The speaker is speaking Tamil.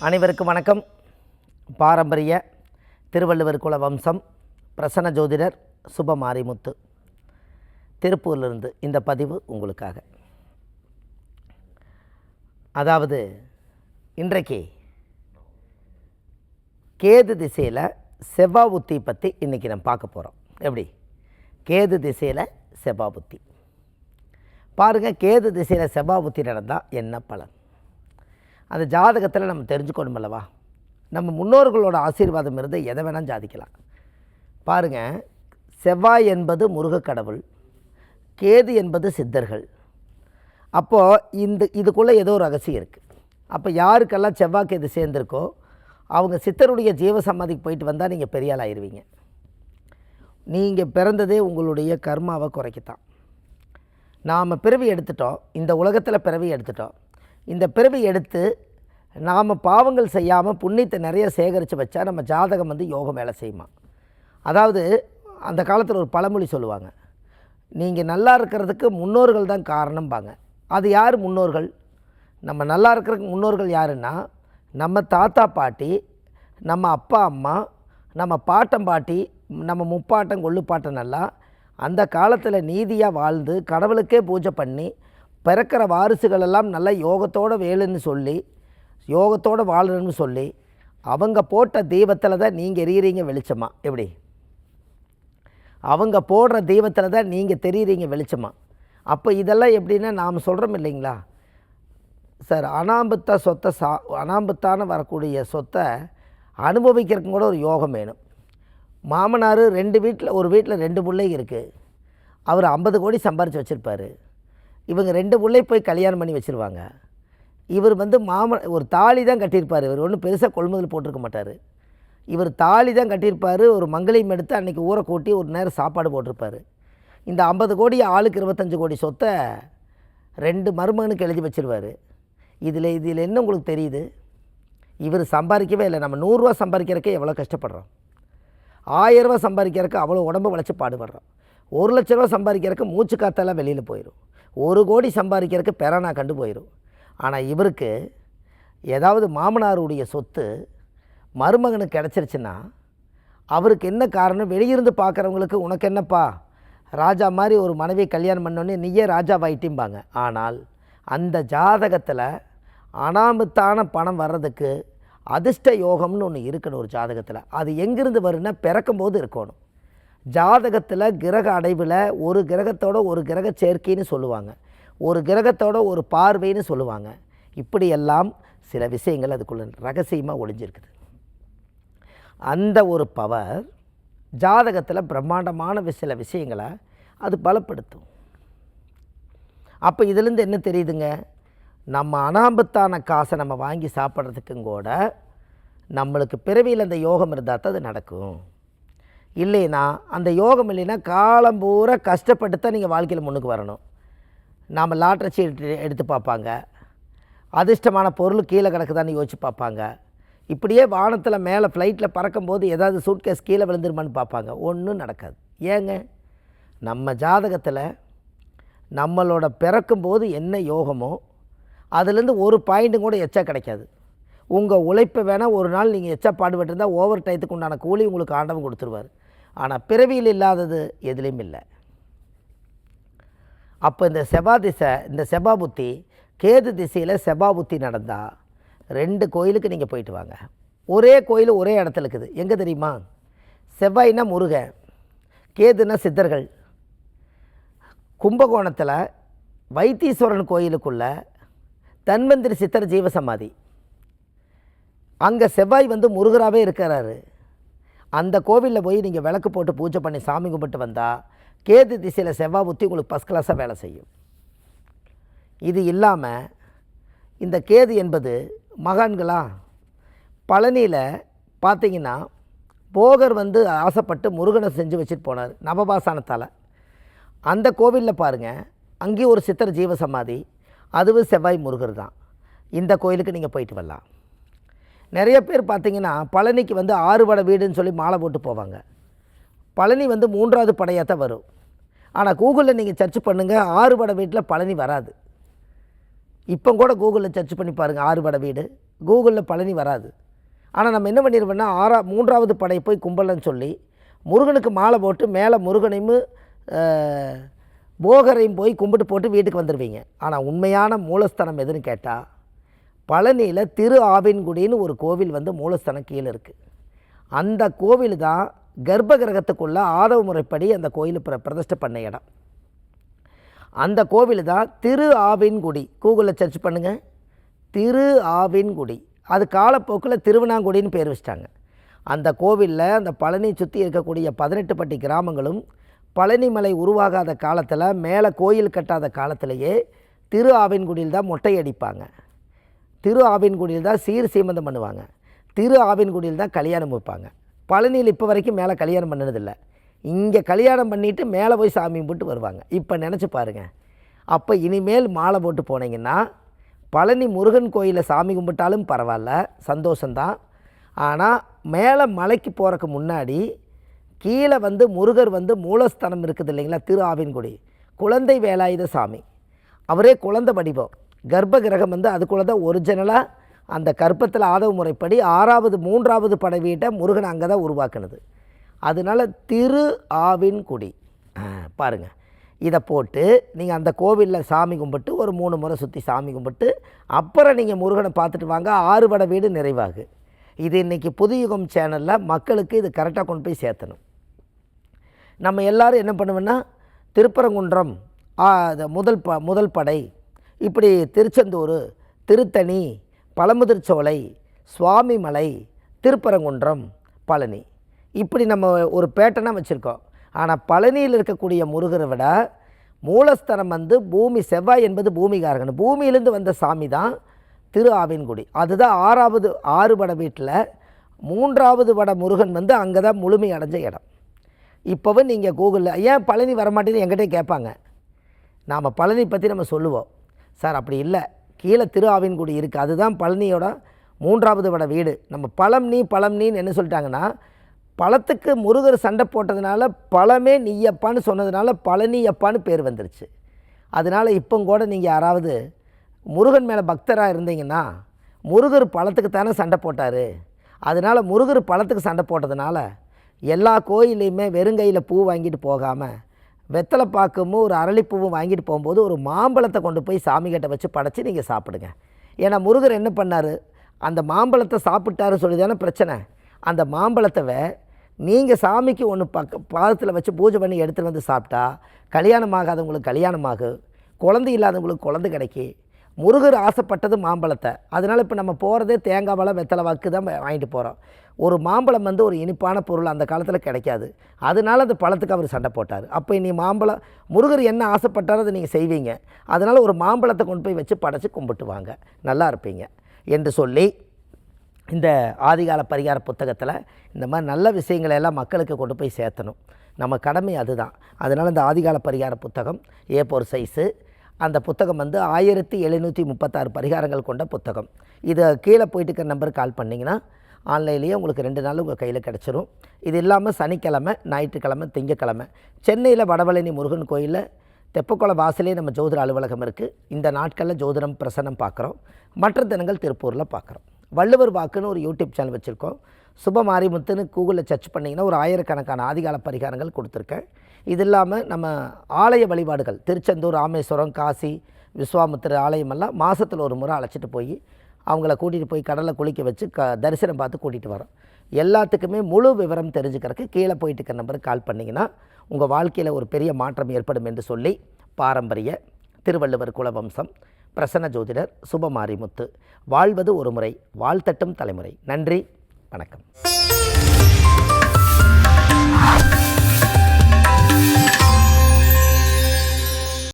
அனைவருக்கும் வணக்கம். பாரம்பரிய திருவள்ளுவர் குல வம்சம் பிரசன்ன ஜோதிடர் சுப மாரிமுத்து திருப்பூரிலிருந்து இந்த பதிவு உங்களுக்காக. அதாவது இன்றைக்கு கேது திசையில் செவ்வாய் புத்தி பற்றி இன்றைக்கி நம்ம பார்க்க போகிறோம். எப்படி கேது திசையில் செவ்வாய் புத்தி பாருங்கள். கேது திசையில் செவ்வாய் புத்தி நடந்தால் என்ன பலன், அந்த ஜாதகத்தில் நம்ம தெரிஞ்சுக்கணும் அல்லவா. நம்ம முன்னோர்களோட ஆசீர்வாதம் இருந்து எதை வேணால் சாதிக்கலாம். பாருங்கள், செவ்வாய் என்பது முருகக்கடவுள், கேது என்பது சித்தர்கள். அப்போது இதுக்குள்ளே ஏதோ ஒரு ரகசியம் இருக்குது. அப்போ யாருக்கெல்லாம் செவ்வாய் கேது சேர்ந்துருக்கோ அவங்க சித்தருடைய ஜீவசமாதிக்கு போயிட்டு வந்தால் நீங்கள் பெரிய ஆள் ஆயிடுவீங்க. நீங்கள் பிறந்ததே உங்களுடைய கர்மாவை குறைக்கத்தான். நாம் பிறவி எடுத்துட்டோம், இந்த உலகத்தில் பிறவி எடுத்துட்டோம். இந்த பிறவி எடுத்து நாம் பாவங்கள் செய்யாமல் புண்ணியத்தை நிறைய சேகரித்து வச்சா நம்ம ஜாதகம் யோகம் வேலை செய்யுமா. அதாவது அந்த காலத்தில் ஒரு பழமொழி சொல்லுவாங்க, நீங்கள் நல்லா இருக்கிறதுக்கு முன்னோர்கள் தான் காரணம்பாங்க. அது யார் முன்னோர்கள்? நம்ம நல்லா இருக்கிறதுக்கு முன்னோர்கள் யாருன்னா நம்ம தாத்தா பாட்டி, நம்ம அப்பா அம்மா, நம்ம பாட்டம் பாட்டி, நம்ம முப்பாட்டம் கொள்ளுப்பாட்டம் நல்லா அந்த காலத்தில் நீதியாக வாழ்ந்து கடவுளுக்கே பூஜை பண்ணி பிறக்கிற வாரிசுகளெல்லாம் நல்லா யோகத்தோடு வேலுன்னு சொல்லி யோகத்தோடு வாழணும்னு சொல்லி அவங்க போட்ட தெய்வத்தில் தான் நீங்கள் எரியிறீங்க வெளிச்சமாக. எப்படி அவங்க போடுற தெய்வத்தில் தான் நீங்கள் தெரியுறீங்க வெளிச்சமாக. அப்போ இதெல்லாம் எப்படின்னா நாம் சொல்கிறோம் இல்லைங்களா சார், அனாம்பத்தான வரக்கூடிய சொத்தை அனுபவிக்கிறதுக்கு கூட ஒரு யோகம் வேணும். மாமனார் ஒரு வீட்டில் 2 பிள்ளைங்க இருக்குது. அவர் 50 கோடி சம்பாரித்து வச்சுருப்பார். இவங்க 2 பிள்ளை போய் கல்யாணம் பண்ணி வச்சுருவாங்க. இவர் ஒரு தாலி தான் கட்டியிருப்பார். இவர் ஒன்றும் பெருசாக கொள்முதல் போட்டிருக்க மாட்டார். இவர் தாலி தான் கட்டியிருப்பார். ஒரு மங்களையும் எடுத்து அன்றைக்கி ஊரை கூட்டி ஒரு நேரம் சாப்பாடு போட்டிருப்பார். இந்த 50 கோடி ஆளுக்கு 25 கோடி சொத்தை 2 மருமகனுக்கு எழுதி வச்சுருவார். இதில் என்ன உங்களுக்கு தெரியுது? இவர் சம்பாதிக்கவே இல்லை. நம்ம 100 ரூபா சம்பாதிக்கிறதுக்கே எவ்வளோ கஷ்டப்படுறோம். 1000 ரூபா சம்பாதிக்கிறதுக்கு அவ்வளோ உடம்பு வளைச்சி பாடுபடுறோம். 1 லட்ச ரூபா சம்பாதிக்கிறதுக்கு மூச்சு காற்றெல்லாம் வெளியில் போயிடும். 1 கோடி சம்பாதிக்கிறதுக்கு பெறானா கண்டு போயிடும். ஆனால் இவருக்கு ஏதாவது மாமனாருடைய சொத்து மருமகனுக்கு கிடச்சிருச்சுன்னா அவருக்கு என்ன காரணம்? வெளியிருந்து பார்க்குறவங்களுக்கு உனக்கு என்னப்பா ராஜா மாதிரி ஒரு மனைவியை கல்யாணம் பண்ணோன்னே நீயே ராஜாவாயிட்டிம்பாங்க. ஆனால் அந்த ஜாதகத்தில் அனாமத்தான பணம் வர்றதுக்கு அதிர்ஷ்ட யோகம்னு ஒன்று இருக்கணும் ஒரு ஜாதகத்தில். அது எங்கேருந்து வரும்னா பிறக்கும்போது இருக்கணும். ஜாதகத்தில் கிரக அடைவில் ஒரு கிரகத்தோட ஒரு கிரக சேர்க்கைன்னு சொல்லுவாங்க, ஒரு கிரகத்தோட ஒரு பார்வைன்னு சொல்லுவாங்க. இப்படியெல்லாம் சில விஷயங்கள் அதுக்குள்ள ரகசியமாக ஒளிஞ்சிருக்குது. அந்த ஒரு பவர் ஜாதகத்தில் பிரம்மாண்டமான சில விஷயங்களை அது பலப்படுத்தும். அப்போ இதிலேருந்து என்ன தெரியுதுங்க? நம்ம அனாம்பத்தான காசை நம்ம வாங்கி சாப்பிட்றதுக்கும் கூட நம்மளுக்கு பிறவியில் அந்த யோகம் இருந்தால் தான் அது நடக்கும். இல்லைன்னா அந்த யோகம் இல்லைன்னா காலம் பூரா கஷ்டப்பட்டு தான் நீங்கள் வாழ்க்கையில் முன்னுக்கு வரணும். நாம் லாட்ரி சீட்டு எடுத்து பார்ப்பாங்க, அதிர்ஷ்டமான பொருள் கீழே கிடக்குதான்னு யோசிச்சு பார்ப்பாங்க. இப்படியே வானத்தில் மேலே ஃப்ளைட்டில் பறக்கும்போது ஏதாவது சூட்கேஸ் கீழே விழுந்துருமான்னு பார்ப்பாங்க. ஒன்றும் நடக்காது. ஏங்க? நம்ம ஜாதகத்தில் நம்மளோட பிறக்கும்போது என்ன யோகமோ அதுலேருந்து ஒரு பாயிண்ட்டும் கூட எச்சா கிடைக்காது. உங்கள் உழைப்பை வேணால் ஒரு நாள் நீங்கள் எச்சா பாடுபட்டிருந்தால் ஓவர் டயத்துக்கு உண்டான கூலி உங்களுக்கு ஆண்டவன் கொடுத்துருவார். ஆனால் பிறவியில் இல்லாதது எதுலேயும் இல்லை. அப்போ இந்த செவ்வாய் புத்தி கேது திசையில் செவ்வாய் புத்தி நடந்தால் 2 கோயிலுக்கு நீங்கள் போயிட்டு வாங்க. ஒரே கோயில் ஒரே இடத்துல இருக்குது. எங்கே தெரியுமா? செவ்வாய்னா முருகன், கேதுன்னா சித்தர்கள். கும்பகோணத்தில் வைத்தீஸ்வரன் கோயிலுக்குள்ளே தன்வந்திரி சித்தர் ஜீவசமாதி. அங்கே செவ்வாய் முருகராகவே இருக்கிறாரு. அந்த கோவிலில் போய் நீங்கள் விளக்கு போட்டு பூஜை பண்ணி சாமி கும்பிட்டு வந்தால் கேது திசையில் செவ்வாய் புத்தி உங்களுக்கு ஃபஸ்ட் கிளாஸாக வேலை செய்யும். இது இல்லாமல் இந்த கேது என்பது மகான்களா பழனியில் பார்த்தீங்கன்னா போகர் ஆசைப்பட்டு முருகனை செஞ்சு வச்சுட்டு போனார் நவபாசானத்தால். அந்த கோவிலில் பாருங்கள், அங்கேயும் ஒரு சித்தர் ஜீவசமாதி, அதுவும் செவ்வாய் முருகர் தான். இந்த கோயிலுக்கு நீங்கள் போயிட்டு வரலாம். நிறைய பேர் பார்த்திங்கன்னா பழனிக்கு 6 படை வீடுன்னு சொல்லி மாலை போட்டு போவாங்க. பழனி 3வது படையாக தான் வரும். ஆனால் கூகுளில் நீங்கள் சர்ச் பண்ணுங்கள், 6 படை வீட்டில் பழனி வராது. இப்போ கூட கூகுளில் சர்ச் பண்ணி பாருங்கள், 6 படை வீடு கூகுளில் பழனி வராது. ஆனால் நம்ம என்ன பண்ணிடுவோம்னா 3வது படை போய் கும்பலன்னு சொல்லி முருகனுக்கு மாலை போட்டு மேலே முருகனையும் போகரையும் போய் கும்பிட்டு போட்டு வீட்டுக்கு வந்துடுவீங்க. ஆனால் உண்மையான மூலஸ்தானம் எதுன்னு கேட்டால் பழனியில் திரு ஆவின்குடின்னு ஒரு கோவில் வந்து மூலஸ்தானம் கீழே இருக்குது. அந்த கோவில் தான் கர்ப்ப கிரகத்துக்குள்ளே ஆதவ முறைப்படி அந்த கோயில் பிரதிஷ்டை பண்ண இடம். அந்த கோவில் தான் திரு ஆவின்குடி. கூகுளில் சர்ச் பண்ணுங்கள், திரு ஆவின்குடி. அது காலப்போக்கில் திருவண்ணாங்குடின்னு பேர் வச்சிட்டாங்க. அந்த கோவிலில் அந்த பழனி சுற்றி இருக்கக்கூடிய 18 பட்டி கிராமங்களும் பழனி மலை உருவாகாத காலத்தில் மேலே கோயில் கட்டாத காலத்திலேயே திரு ஆவின்குடியில் தான் மொட்டை அடிப்பாங்க, திரு ஆவின்குடியில் தான் சீர் சீமந்தம் பண்ணுவாங்க, திரு ஆவின்குடியில் தான் கல்யாணம் வைப்பாங்க. பழனியில் இப்போ வரைக்கும் மேலே கல்யாணம் பண்ணதில்லை. இங்கே கல்யாணம் பண்ணிவிட்டு மேலே போய் சாமி கும்பிட்டு வருவாங்க. இப்போ நினச்சி பாருங்கள். அப்போ இனிமேல் மாலை போட்டு போனீங்கன்னா பழனி முருகன் கோயிலில் சாமி கும்பிட்டாலும் பரவாயில்ல, சந்தோஷந்தான். ஆனால் மேலே மலைக்கு போகிறக்கு முன்னாடி கீழே வந்து முருகர் வந்து மூலஸ்தானம் இருக்குது இல்லைங்களா, திரு ஆவின்குடி, குழந்தை வேலாயுத சாமி. அவரே குழந்தை வடிவம். கர்ப்ப கிரகம் வந்து அதுக்குள்ளே தான் ஒரிஜினலாக அந்த கர்ப்பத்தில் ஆதவ முறைப்படி 3வது படை வீட்டை முருகன் அங்கே தான் உருவாக்குனது. அதனால் திரு ஆவின்குடி பாருங்கள். இதை போட்டு நீங்கள் அந்த கோவிலில் சாமி கும்பிட்டு ஒரு 3 முறை சுற்றி சாமி கும்பிட்டு அப்புறம் நீங்கள் முருகனை பார்த்துட்டு வாங்க. 6 படை வீடு நிறைவாகு. இது இன்றைக்கி புதுயுகம் சேனலில் மக்களுக்கு இது கரெக்டாக கொண்டு போய் சேர்த்தணும். நம்ம எல்லோரும் என்ன பண்ணுவோன்னா திருப்பரங்குன்றம் முதல் படை, இப்படி திருச்செந்தூர், திருத்தணி, பழமுதிர்ச்சோலை, சுவாமிமலை, திருப்பரங்குன்றம், பழனி, இப்படி நம்ம ஒரு பேட்டனாக வச்சுருக்கோம். ஆனால் பழனியில் இருக்கக்கூடிய முருகரை விட மூலஸ்தானம் வந்து பூமி, செவ்வாய் என்பது பூமிகாரகன், பூமியிலேருந்து வந்த சாமி தான் திரு ஆவின்குடி. அதுதான் 6 படை வீட்டில் 3வது படை முருகன் வந்து அங்கே தான் முழுமை அடைஞ்ச இடம். இப்போவும் நீங்கள் கூகுளில் ஏன் பழனி வரமாட்டேன்னு என்கிட்டே கேட்பாங்க. நாம் பழனி பற்றி நம்ம சொல்லுவோம். சார் அப்படி இல்லை, கீழே திரு ஆவின்குடி இருக்குது, அதுதான் பழனியோட 3வது படை வீடு. நம்ம பழம்னின்னு என்ன சொல்லிட்டாங்கன்னா, பழத்துக்கு முருகர் சண்டை போட்டதுனால பழமே நீயப்பான்னு சொன்னதுனால பழனியப்பான்னு பேர் வந்துருச்சு. அதனால் இப்போ கூட நீங்கள் யாராவது முருகன் மேலே பக்தராக இருந்தீங்கன்னா, முருகர் பழத்துக்கு தானே சண்டை போட்டார், அதனால் முருகர் பழத்துக்கு சண்டை போட்டதுனால எல்லா கோயிலையுமே வெறுங்கையில் பூ வாங்கிட்டு போகாமல் வெத்தலை பாக்கும் ஒரு அரளிப்பூவும் வாங்கிட்டு போகும்போது ஒரு மாம்பழத்தை கொண்டு போய் சாமிகிட்ட வச்சு படைச்சி நீங்கள் சாப்பிடுங்க. ஏன்னா முருகர் என்ன பண்ணார், அந்த மாம்பழத்தை சாப்பிட்டாரு சொல்லி தானே பிரச்சனை. அந்த மாம்பழத்தை நீங்கள் சாமிக்கு ஒன்று பாதத்தில் வச்சு பூஜை பண்ணி எடுத்துகிட்டு வந்து சாப்பிட்டா கல்யாணம் ஆகாதவங்களுக்கு கல்யாணமாகும், குழந்தை இல்லாதவங்களுக்கு குழந்தை கிடைக்கி. முருகர் ஆசைப்பட்டது மாம்பழத்தை. அதனால் இப்போ நம்ம போகிறதே தேங்காய் பழம், வெத்தலை வாக்கு தான் வாங்கிட்டு போகிறோம். ஒரு மாம்பழம் வந்து ஒரு இனிப்பான பொருள் அந்த காலத்தில் கிடைக்காது. அதனால் அந்த பழத்துக்கு அவர் சண்டை போட்டார். அப்போ நீ மாம்பழம், முருகர் என்ன ஆசைப்பட்டாரோ அதை நீங்கள் செய்வீங்க. அதனால் ஒரு மாம்பழத்தை கொண்டு போய் வச்சு படைச்சி கும்பிட்டு வாங்க, நல்லா இருப்பீங்க என்று சொல்லி இந்த ஆதிகால பரிகார புத்தகத்தில் இந்த மாதிரி நல்ல விஷயங்களை எல்லாம் மக்களுக்கு கொண்டு போய் சேர்த்தணும். நம்ம கடமை அதுதான். அதனால் இந்த ஆதிகால பரிகார புத்தகம் A4 சைஸு. அந்த புத்தகம் வந்து 1736 பரிகாரங்கள் கொண்ட புத்தகம். இதை கீழே போயிட்டு இருக்க நம்பருக்கு கால் பண்ணிங்கன்னா ஆன்லைன்லேயே உங்களுக்கு 2 நாள் உங்கள் கையில் கிடச்சிரும். இது இல்லாமல் சனிக்கிழமை, ஞாயிற்றுக்கிழமை, திங்கக்கிழமை சென்னையில் வடபழனி முருகன் கோயிலில் தெப்பக்குளம் வாசலே நம்ம ஜோதிட அலுவலகம் இருக்குது. இந்த நாட்களில் ஜோதிடம் பிரசன்னம் பார்க்குறோம். மற்ற தினங்கள் திருப்பூரில் பார்க்குறோம். வள்ளுவர் வாக்குன்னு ஒரு யூடியூப் சேனல் வச்சுருக்கோம். சுபமாரிமுத்துன்னு கூகுளில் சர்ச் பண்ணிங்கன்னா ஒரு 1000கணக்கான ஆதிகால பரிகாரங்கள் கொடுத்துருக்கேன். இது இல்லாமல் நம்ம ஆலய வழிபாடுகள் திருச்செந்தூர், ராமேஸ்வரம், காசி, விஸ்வாமித்திர ஆலயமெல்லாம் மாதத்தில் ஒரு முறை அழைச்சிட்டு போய் அவங்கள கூட்டிகிட்டு போய் கடலில் குளிக்க வச்சு தரிசனம் பார்த்து கூட்டிகிட்டு வரோம். எல்லாத்துக்குமே முழு விவரம் தெரிஞ்சுக்கிறதுக்கு கீழே போயிட்டு இருக்க நம்பருக்கு கால் பண்ணிங்கன்னா உங்கள் வாழ்க்கையில் ஒரு பெரிய மாற்றம் ஏற்படும் என்று சொல்லி பாரம்பரிய திருவள்ளுவர் குலவம்சம் பிரசன்ன ஜோதிடர் சுபமாரிமுத்து. வாழ்வது ஒரு முறை, வாழ்த்தட்டும் தலைமுறை. நன்றி, வணக்கம்.